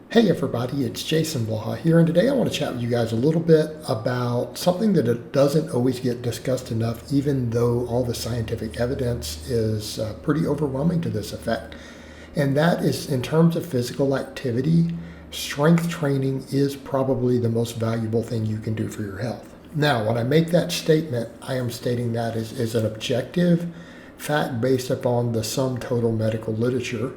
Hey everybody, it's Jason Blaha here, and today I want to chat with you guys a little bit about something that it doesn't always get discussed enough, even though all the scientific evidence is pretty overwhelming to this effect. And that is in terms of physical activity, strength training is probably the most valuable thing you can do for your health. Now, when I make that statement, I am stating that as an objective fact based upon the sum total medical literature.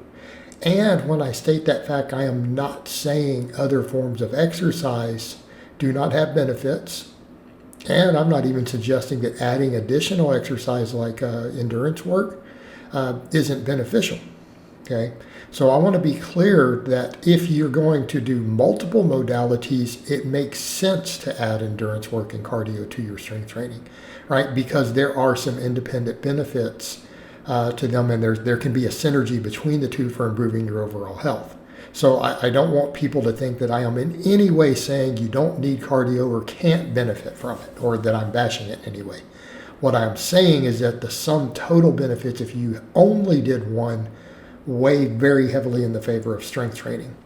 And when I state that fact, I am not saying other forms of exercise do not have benefits. And I'm not even suggesting that adding additional exercise like endurance work isn't beneficial. Okay, so I want to be clear that if you're going to do multiple modalities, it makes sense to add endurance work and cardio to your strength training, right? Because there are some independent benefits to them, and there can be a synergy between the two for improving your overall health. So I don't want people to think that I am in any way saying you don't need cardio or can't benefit from it, or that I'm bashing it in any way. What I'm saying is that the sum total benefits, if you only did one, weigh very heavily in the favor of strength training.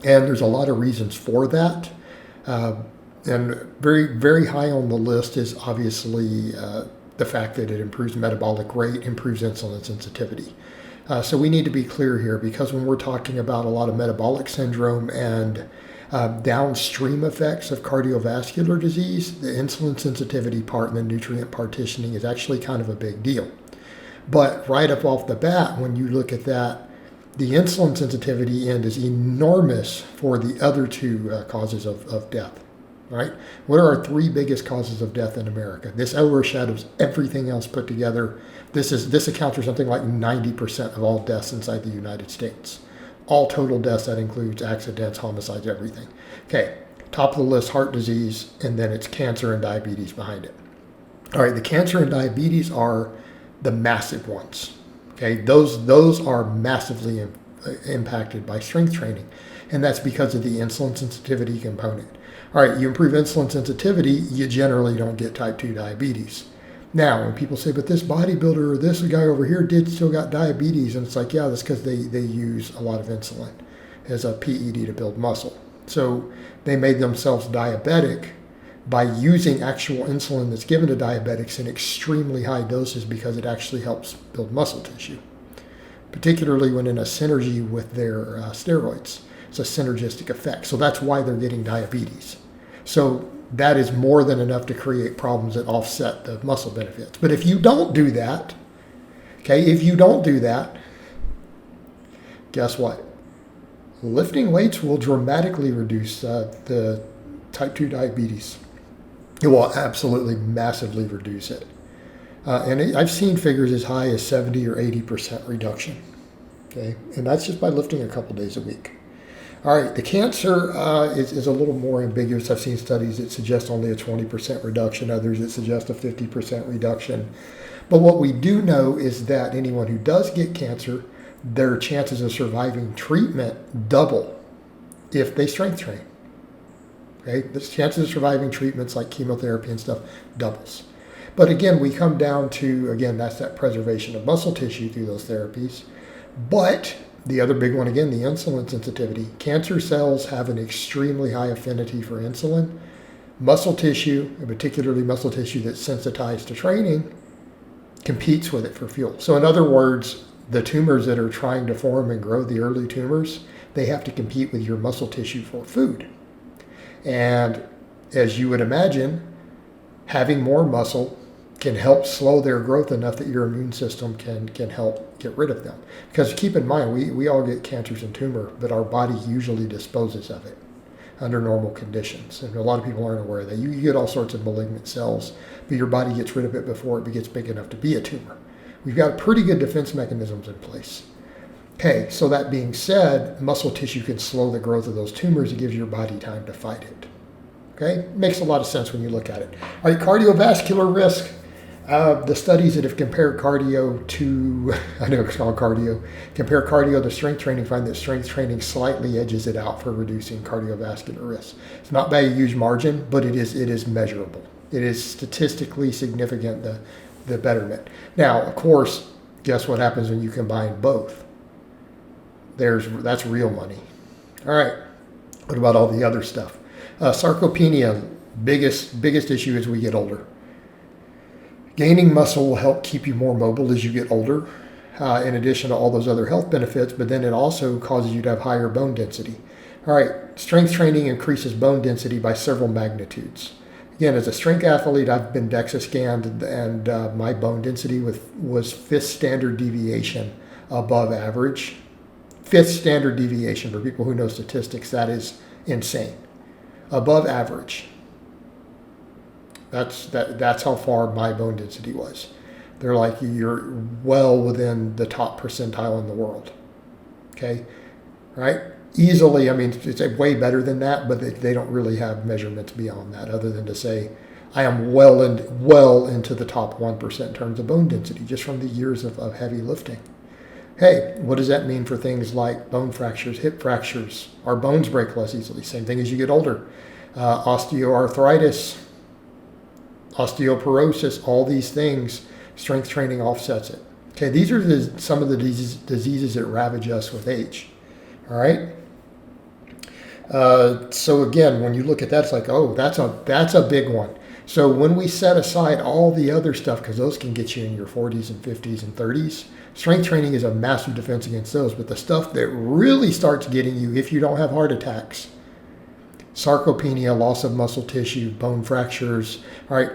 And there's a lot of reasons for that. And very, very high on the list is obviously the fact that it improves metabolic rate, improves insulin sensitivity. So we need to be clear here, because when we're talking about a lot of metabolic syndrome and downstream effects of cardiovascular disease, the insulin sensitivity part and the nutrient partitioning is actually kind of a big deal. But right up off the bat, when you look at that, the insulin sensitivity end is enormous for the other two causes of death. Right? What are our three biggest causes of death in America? This overshadows everything else put together. This accounts for something like 90% of all deaths inside the United States. All total deaths, that includes accidents, homicides, everything. Okay, top of the list, heart disease, and then it's cancer and diabetes behind it. All right, the cancer and diabetes are the massive ones. Okay, those are massively impacted by strength training, and that's because of the insulin sensitivity component. All right, you improve insulin sensitivity, you generally don't get type 2 diabetes. Now, when people say, but this bodybuilder or this guy over here still got diabetes, and it's like, yeah, that's because they use a lot of insulin as a PED to build muscle. So they made themselves diabetic by using actual insulin that's given to diabetics in extremely high doses, because it actually helps build muscle tissue, particularly when in a synergy with their steroids. It's a synergistic effect. So that's why they're getting diabetes. So that is more than enough to create problems that offset the muscle benefits. But if you don't do that, guess what? Lifting weights will dramatically reduce the type 2 diabetes. It will absolutely massively reduce it. And I've seen figures as high as 70 or 80% reduction. Okay, and that's just by lifting a couple days a week. All right, the cancer is a little more ambiguous. I've seen studies that suggest only a 20% reduction, others that suggest a 50% reduction. But what we do know is that anyone who does get cancer, their chances of surviving treatment double if they strength train. Okay, the chances of surviving treatments like chemotherapy and stuff doubles. But again, we come down to, that's that preservation of muscle tissue through those therapies. But the other big one, again, the insulin sensitivity. Cancer cells have an extremely high affinity for insulin. Muscle tissue, and particularly muscle tissue that's sensitized to training, competes with it for fuel. So in other words, the tumors that are trying to form and grow, the early tumors, they have to compete with your muscle tissue for food. And as you would imagine, having more muscle can help slow their growth enough that your immune system can help get rid of them. Because keep in mind, we all get cancers and tumor, but our body usually disposes of it under normal conditions. And a lot of people aren't aware of that. You get all sorts of malignant cells, but your body gets rid of it before it gets big enough to be a tumor. We've got pretty good defense mechanisms in place. Okay, so that being said, muscle tissue can slow the growth of those tumors. It gives your body time to fight it. Okay, makes a lot of sense when you look at it. All right, cardiovascular risk. The studies that have compared cardio to, I know it's called cardio, compare cardio to strength training, find that strength training slightly edges it out for reducing cardiovascular risk. It's not by a huge margin, but it is measurable. It is statistically significant, the betterment. Now, of course, guess what happens when you combine both? That's real money. All right. What about all the other stuff? Sarcopenia, biggest issue as we get older. Gaining muscle will help keep you more mobile as you get older, in addition to all those other health benefits, but then it also causes you to have higher bone density. All right, strength training increases bone density by several magnitudes. Again, as a strength athlete, I've been DEXA scanned, and my bone density was fifth standard deviation above average. Fifth standard deviation, for people who know statistics, that is insane. Above average. That's how far my bone density was. They're like, you're well within the top percentile in the world. Okay, right? Easily, I mean, it's way better than that, but they don't really have measurements beyond that, other than to say, I am well into the top 1% in terms of bone density, just from the years of heavy lifting. Hey, what does that mean for things like bone fractures, hip fractures? Our bones break less easily. Same thing as you get older. Osteoarthritis, osteoporosis, all these things, strength training offsets it. Okay, these are some of the diseases that ravage us with age. All right. So again, when you look at that, it's like, oh, that's a big one. So when we set aside all the other stuff, because those can get you in your 40s and 50s and 30s, strength training is a massive defense against those. But the stuff that really starts getting you, if you don't have heart attacks, sarcopenia, loss of muscle tissue, bone fractures. All right,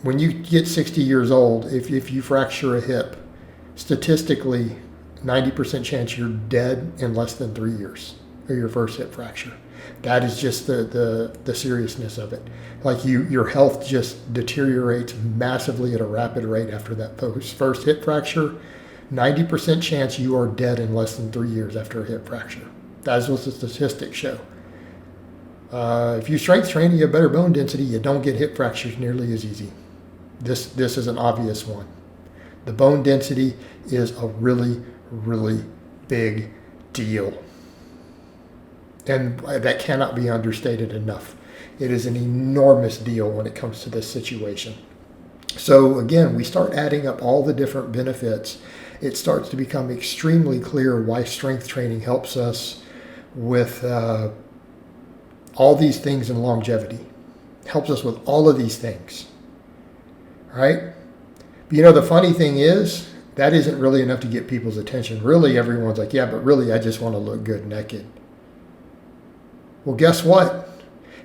when you get 60 years old, if you fracture a hip, statistically, 90% chance you're dead in less than 3 years, or your first hip fracture. That is just the seriousness of it. Like your health just deteriorates massively at a rapid rate after that first hip fracture. 90% chance you are dead in less than 3 years after a hip fracture. That's what the statistics show. If you strength train and you have better bone density, you don't get hip fractures nearly as easy. This is an obvious one. The bone density is a really, really big deal. And that cannot be understated enough. It is an enormous deal when it comes to this situation. So again, we start adding up all the different benefits. It starts to become extremely clear why strength training helps us with all these things in longevity. Helps us with all of these things. All right? But you know, the funny thing is, that isn't really enough to get people's attention. Really, everyone's like, yeah, but really, I just want to look good naked. Well, guess what?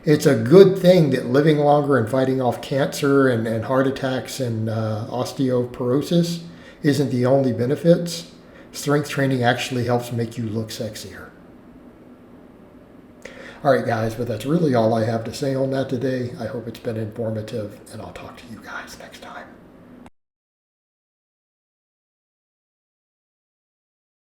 It's a good thing that living longer and fighting off cancer and heart attacks and osteoporosis isn't the only benefits. Strength training actually helps make you look sexier. All right, guys, but that's really all I have to say on that today. I hope it's been informative, and I'll talk to you guys next time.